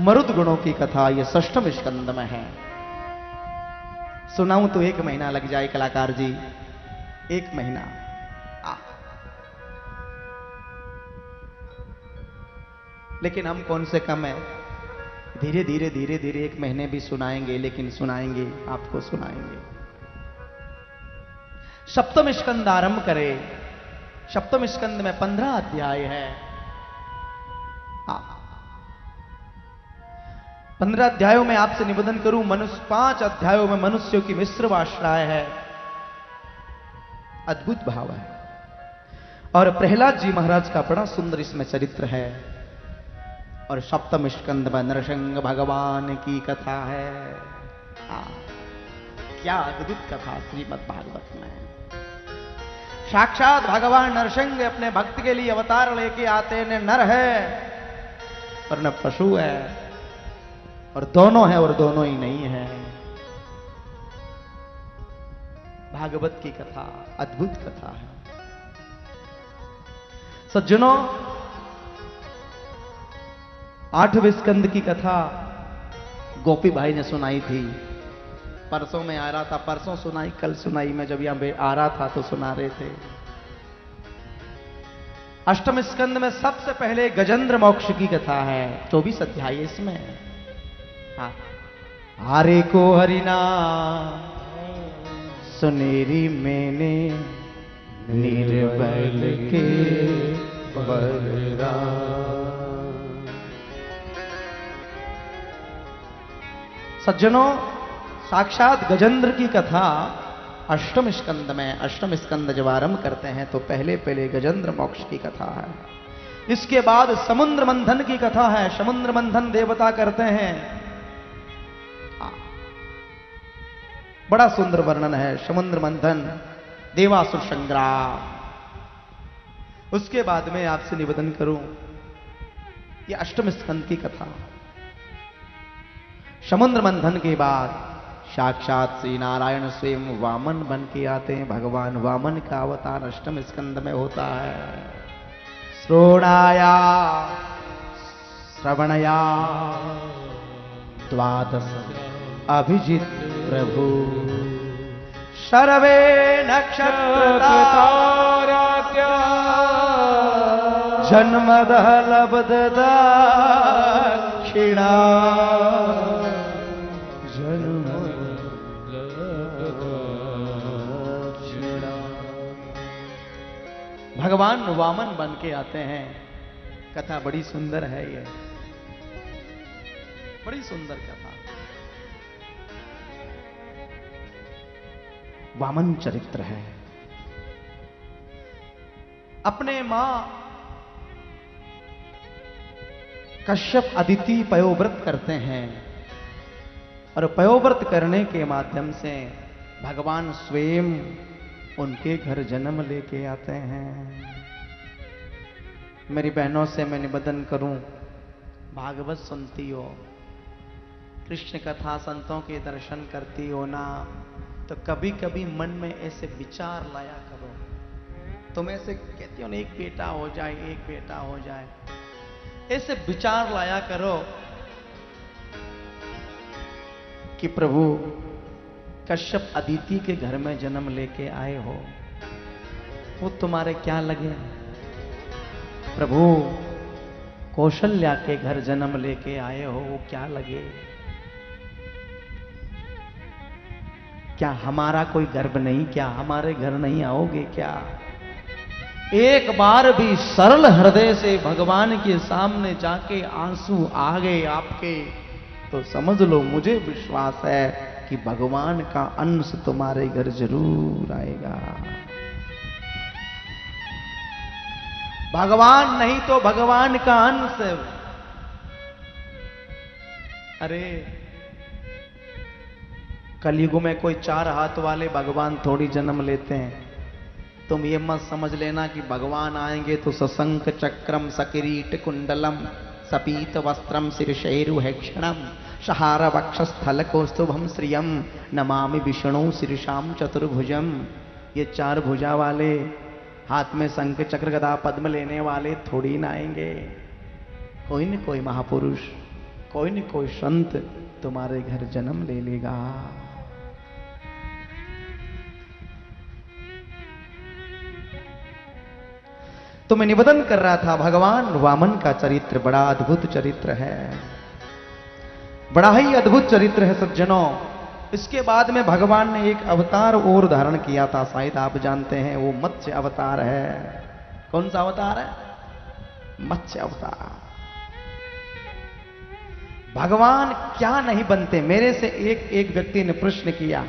मरुद गुणों की कथा ये षष्ठम स्कंद में है। सुनाऊं तो 1 महीना लग जाए कलाकार जी, 1 महीना। लेकिन हम कौन से कम है, धीरे धीरे धीरे धीरे 1 महीने भी सुनाएंगे, लेकिन सुनाएंगे, आपको सुनाएंगे। सप्तम स्कंद आरंभ करें। सप्तम स्कंद में 15 अध्याय है। 15 अध्यायों में आपसे निवेदन करूं, 5 अध्यायों में मनुष्यों की मिश्र वासनाएं है, अद्भुत भाव है। और प्रहलाद जी महाराज का बड़ा सुंदर इसमें चरित्र है। और सप्तम स्कंद में नरसिंह भगवान की कथा है। क्या अद्भुत कथा श्रीमद् भागवत में। साक्षात भगवान नरसिंह अपने भक्त के लिए अवतार लेके आते, न नर है और न पशु है, और दोनों है और दोनों ही नहीं है। भागवत की कथा अद्भुत कथा है। सज्जनों, 8वें स्कंद की कथा गोपी भाई ने सुनाई थी। परसों में आ रहा था, परसों सुनाई, कल सुनाई। मैं जब यहां पे आ रहा था तो सुना रहे थे। 8वें स्कंद में सबसे पहले गजेंद्र मोक्ष की कथा है। 24 अध्याय इसमें। हारे को हरिना सुनेरी मैंने निर्बल के बलरा। सज्जनों, साक्षात गजेंद्र की कथा 8वें स्कंद में। 8वें स्कंद जब आरंभ करते हैं तो पहले पहले गजेंद्र मोक्ष की कथा है। इसके बाद समुद्र मंथन की कथा है। समुद्र मंथन देवता करते हैं, बड़ा सुंदर वर्णन है। समुद्र मंथन, देवासुर संग्राम। उसके बाद में आपसे निवेदन करूं, ये 8वें स्कंद की कथा। समुद्र मंथन के बाद साक्षात श्री नारायण स्वयं वामन बन के आते हैं। भगवान वामन का अवतार 8वें स्कंद में होता है। श्रोणाया श्रवणया द्वादश अभिजित प्रभु सर्वे नक्षत्र जन्मद लब्ध दक्षिणा। भगवान वामन बन के आते हैं। कथा बड़ी सुंदर है, ये बड़ी सुंदर कथा। वामन चरित्र है। अपने मां कश्यप अदिति पयोव्रत करते हैं, और पयोव्रत करने के माध्यम से भगवान स्वयं उनके घर जन्म लेके आते हैं। मेरी बहनों से मैं निवेदन करूं, भागवत सुनती हो, कृष्ण कथा संतों के दर्शन करती हो ना, तो कभी कभी मन में ऐसे विचार लाया करो। तुम ऐसे कहती हो ना, एक बेटा हो जाए, एक बेटा हो जाए, ऐसे विचार लाया करो कि प्रभु कश्यप अदिति के घर में जन्म लेके आए हो, वो तुम्हारे क्या लगे? प्रभु कौशल्या के घर जन्म लेके आए हो, वो क्या लगे? क्या हमारा कोई गर्व नहीं? क्या हमारे घर नहीं आओगे क्या? एक बार भी सरल हृदय से भगवान के सामने जाके आंसू आ गए आपके, तो समझ लो, मुझे विश्वास है कि भगवान का अंश तुम्हारे घर जरूर आएगा। भगवान नहीं तो भगवान का अंश। अरे कलयुग में कोई 4 हाथ वाले भगवान थोड़ी जन्म लेते हैं। तुम ये मत समझ लेना कि भगवान आएंगे तो सशंख चक्रम सकिरीट कुंडलम सपीत वस्त्रम शीर्षैरुहेक्षणम सहार वक्षस्थल कौस्तुभम श्रियम नमामि विष्णु शीर्षाम चतुर्भुजम। ये 4 भुजा वाले, हाथ में शंख चक्र गदा पद्म लेने वाले थोड़ी ना आएंगे। कोई न कोई महापुरुष, कोई न कोई संत तुम्हारे घर जन्म ले लेगा। तो मैं निवेदन कर रहा था, भगवान वामन का चरित्र बड़ा अद्भुत चरित्र है, बड़ा ही अद्भुत चरित्र है सज्जनों। इसके बाद में भगवान ने एक अवतार और धारण किया था, शायद आप जानते हैं, वो मत्स्य अवतार है। कौन सा अवतार है? मत्स्य अवतार। भगवान क्या नहीं बनते। मेरे से एक व्यक्ति ने प्रश्न किया,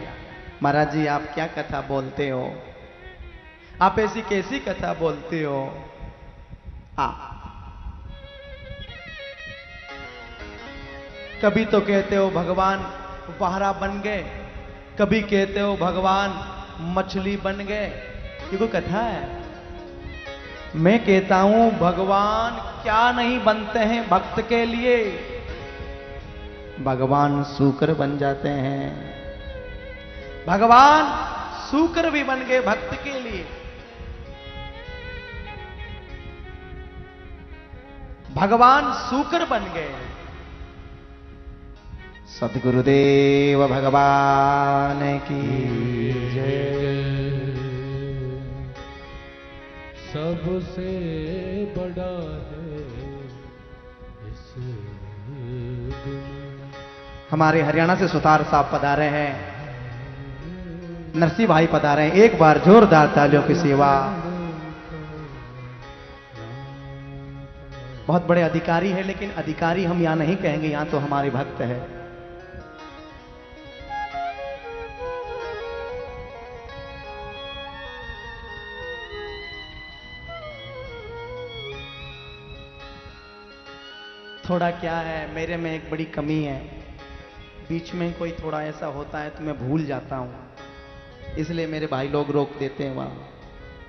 महाराज जी आप क्या कथा बोलते हो, आप ऐसी कैसी कथा बोलते हो? कभी तो कहते हो भगवान वाहरा बन गए, कभी कहते हो भगवान मछली बन गए, ये कोई कथा है? मैं कहता हूं भगवान क्या नहीं बनते हैं भक्त के लिए, भगवान सूकर बन जाते हैं। भगवान सूकर भी बन गए भक्त के लिए। भगवान सूकर बन गए। सद्गुरुदेव भगवान की जय। सबसे बड़ा है इस हमारे हरियाणा से सुतार साहब पधारे हैं, नरसिंह भाई पधारे हैं। एक बार जोरदार तालियों की सेवा। बहुत बड़े अधिकारी है, लेकिन अधिकारी हम यहां नहीं कहेंगे, यहां तो हमारे भक्त है। थोड़ा क्या है, मेरे में एक बड़ी कमी है, बीच में कोई थोड़ा ऐसा होता है तो मैं भूल जाता हूं, इसलिए मेरे भाई लोग रोक देते हैं। वहां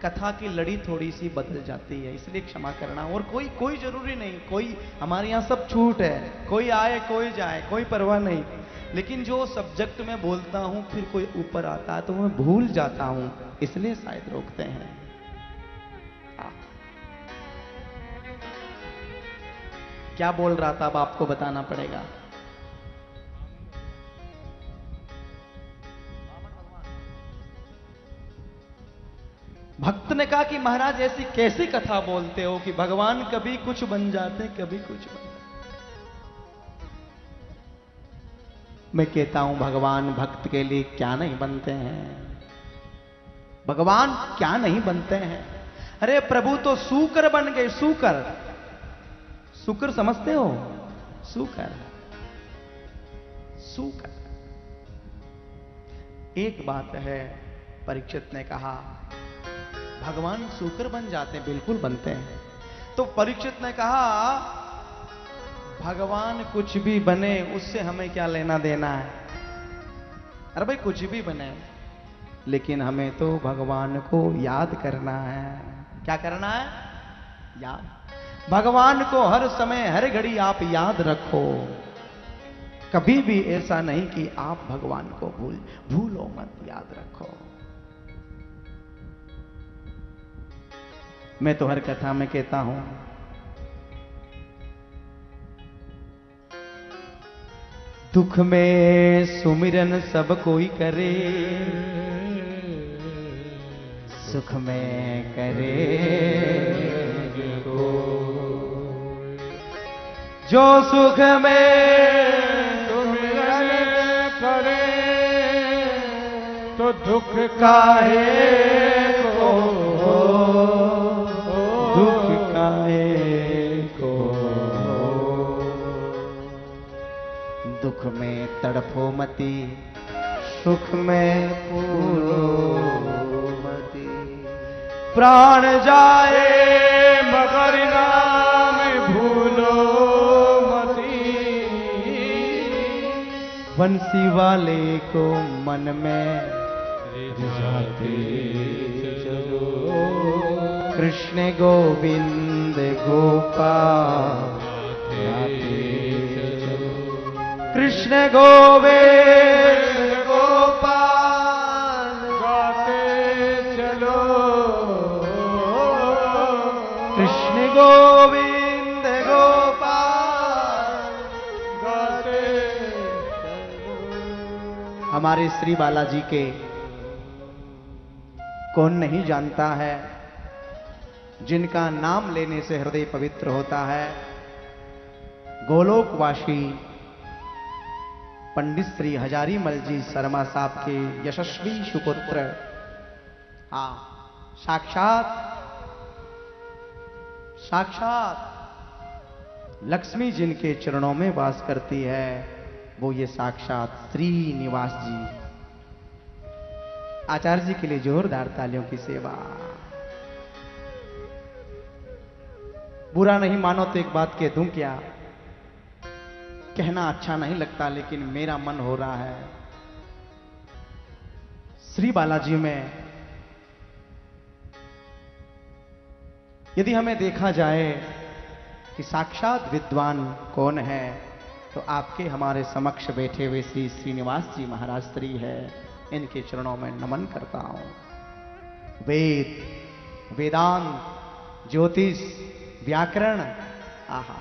कथा की लड़ी थोड़ी सी बदल जाती है, इसलिए क्षमा करना। और कोई जरूरी नहीं, कोई हमारे यहां सब छूट है, कोई आए कोई जाए, कोई परवाह नहीं। लेकिन जो सब्जेक्ट में बोलता हूं फिर कोई ऊपर आता है तो मैं भूल जाता हूं, इसलिए शायद रोकते हैं। क्या बोल रहा था अब आपको बताना पड़ेगा। भक्त ने कहा कि महाराज ऐसी कैसी कथा बोलते हो कि भगवान कभी कुछ बन जाते कभी कुछ बन जाते। मैं कहता हूं भगवान भक्त के लिए क्या नहीं बनते हैं, भगवान क्या नहीं बनते हैं। अरे प्रभु तो सूकर बन गए, सूकर। सूकर समझते हो? सूकर, सूकर। एक बात है, परीक्षित ने कहा भगवान सूकर बन जाते हैं, बिल्कुल बनते हैं। तो परीक्षित ने कहा भगवान कुछ भी बने उससे हमें क्या लेना देना है। अरे भाई कुछ भी बने, लेकिन हमें तो भगवान को याद करना है। क्या करना है? याद। भगवान को हर समय हर घड़ी आप याद रखो, कभी भी ऐसा नहीं कि आप भगवान को भूलो मत, याद रखो। मैं तो हर कथा में कहता हूं दुख में सुमिरन सब कोई करे, सुख में करे जो सुख में सुमिरन करे, तो दुख काहे को, दुख काहे को। दुख में तड़फो मती, सुख में फूलो मती। प्राण जाए मगर नाम भूलो मती, बंसी वाले को मन में रिझाते चलो। कृष्ण गोविंद गोपाल कृष्ण गोविंद गोपाल गाते चलो। कृष्ण गोविंद गोपाल हमारे श्री बालाजी के कौन नहीं जानता है, जिनका नाम लेने से हृदय पवित्र होता है। गोलोकवासी पंडित श्री हजारीमल जी शर्मा साहब के यशस्वी सुपुत्र, हाँ साक्षात लक्ष्मी जिनके चरणों में वास करती है, वो ये साक्षात श्रीनिवास जी। आचार्य जी के लिए जोरदार तालियों की सेवा। बुरा नहीं मानो तो एक बात कह दूं क्या, कहना अच्छा नहीं लगता लेकिन मेरा मन हो रहा है। श्री बालाजी में यदि हमें देखा जाए कि साक्षात विद्वान कौन है, तो आपके हमारे समक्ष बैठे हुए श्री श्रीनिवास जी महाराज श्री है। इनके चरणों में नमन करता हूं। वेद, वेदांत, ज्योतिष, व्याकरण, आहा,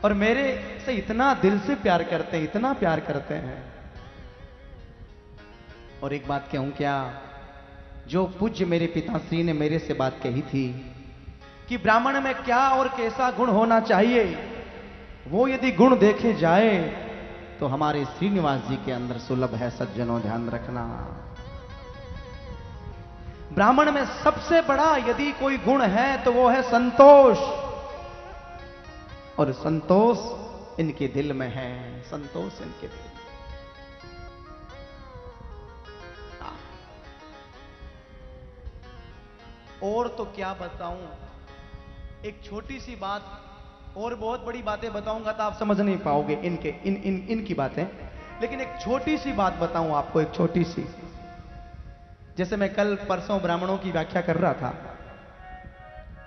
और मेरे से इतना दिल से प्यार करते हैं, इतना प्यार करते हैं। और एक बात कहूं क्या, जो पूज्य मेरे पिताश्री ने मेरे से बात कही थी कि ब्राह्मण में क्या और कैसा गुण होना चाहिए, वो यदि गुण देखे जाए तो हमारे श्रीनिवास जी के अंदर सुलभ है। सज्जनों ध्यान रखना, ब्राह्मण में सबसे बड़ा यदि कोई गुण है तो वो है संतोष, और संतोष इनके दिल में है। संतोष इनके दिल में। और तो क्या बताऊं, एक छोटी सी बात, और बहुत बड़ी बातें बताऊंगा तो आप समझ नहीं पाओगे इनकी बातें, लेकिन एक छोटी सी बात बताऊं आपको, एक छोटी सी। जैसे मैं कल परसों ब्राह्मणों की व्याख्या कर रहा था,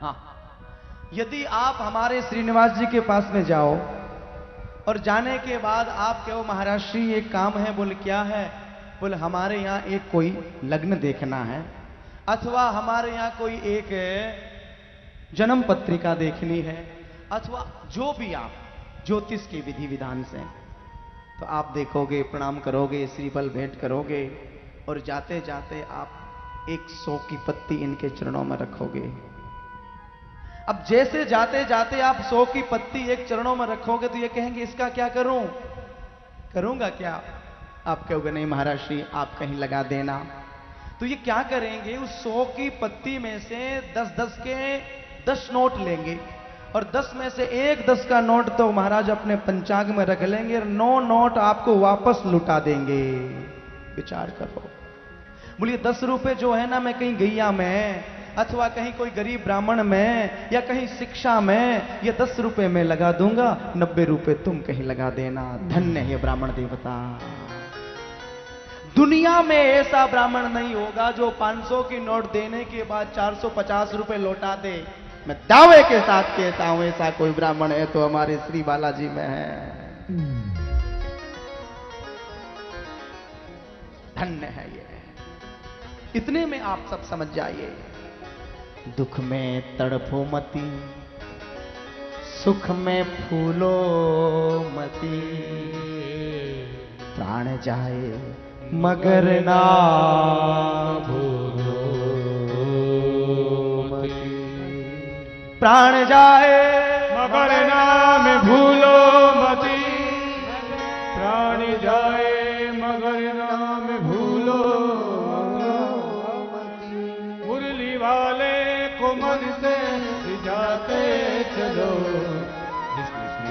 हाँ, यदि आप हमारे श्रीनिवास जी के पास में जाओ और जाने के बाद आप कहो महाराज श्री एक काम है, बोले क्या है, बोले हमारे यहाँ एक कोई लग्न देखना है, अथवा हमारे यहाँ कोई एक जन्म पत्रिका देखनी है, अथवा जो भी आप ज्योतिष के विधि विधान से, तो आप देखोगे, प्रणाम करोगे, श्रीफल भेंट करोगे, और जाते जाते आप 100 की पत्ती इनके चरणों में रखोगे। अब जैसे जाते जाते आप 100 की पत्ती एक चरणों में रखोगे तो ये कहेंगे इसका क्या करूं, करूंगा क्या? आप कहोगे नहीं महाराज श्री आप कहीं लगा देना। तो ये क्या करेंगे, उस 100 की पत्ती में से 10-10 के 10 नोट लेंगे, और 10 में से एक 10 का नोट तो महाराज अपने पंचांग में रख लेंगे, और 9 नोट आपको वापस लुटा देंगे। विचार करो, बोलिए 10 रुपए जो है ना, मैं कहीं गैया में अथवा कहीं कोई गरीब ब्राह्मण में या कहीं शिक्षा में ये 10 रुपए में लगा दूंगा, 90 रुपए तुम कहीं लगा देना। धन्य है ब्राह्मण देवता। दुनिया में ऐसा ब्राह्मण नहीं होगा जो 500 की नोट देने के बाद 450 रुपए लौटा दे। मैं दावे के साथ कहता हूं ऐसा कोई ब्राह्मण है तो हमारे श्री बालाजी में है। धन्य है ये। इतने में आप सब समझ जाइए, दुख में तड़फो मती, सुख में फूलो मती, प्राण जाए मगर ना भूलो मती, प्राण जाए मगर नाम भूलो मती, प्राण जाए मगर नाम भूलो मती, मुरली वाले को मन से जाते चलो, जिस कृष्ण